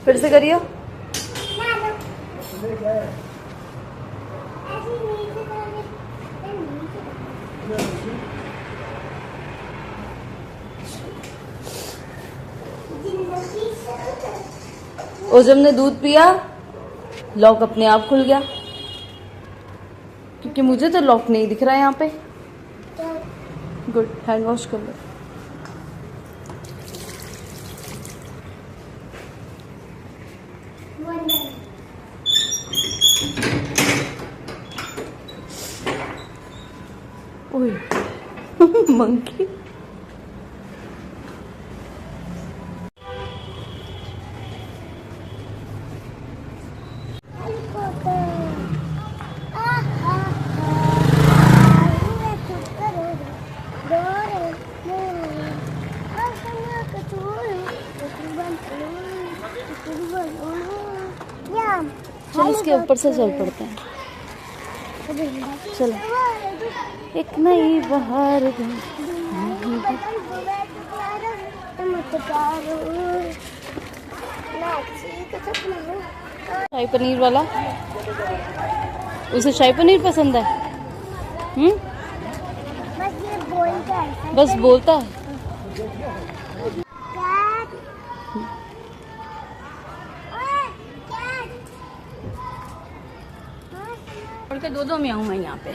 फिर से करियो। ओजम ने दूध पिया, लॉक अपने आप खुल गया, क्योंकि मुझे तो लॉक नहीं दिख रहा है यहाँ पे। गुड, हैंड वॉश कर लो। ओए मंकी। चल इसके ऊपर से चल पड़ते हैं। चलो, एक नई बहार शाही पनीर वाला, उसे शाही पनीर पसंद है। बस बोलता है। के दो में आऊँ मैं यहाँ पे।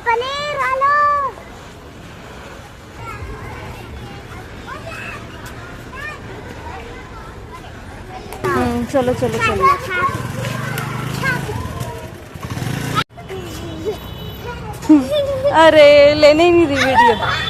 पनीर वालो। चलो चलो चलो। अरे लेने ही नहीं दी वीडियो।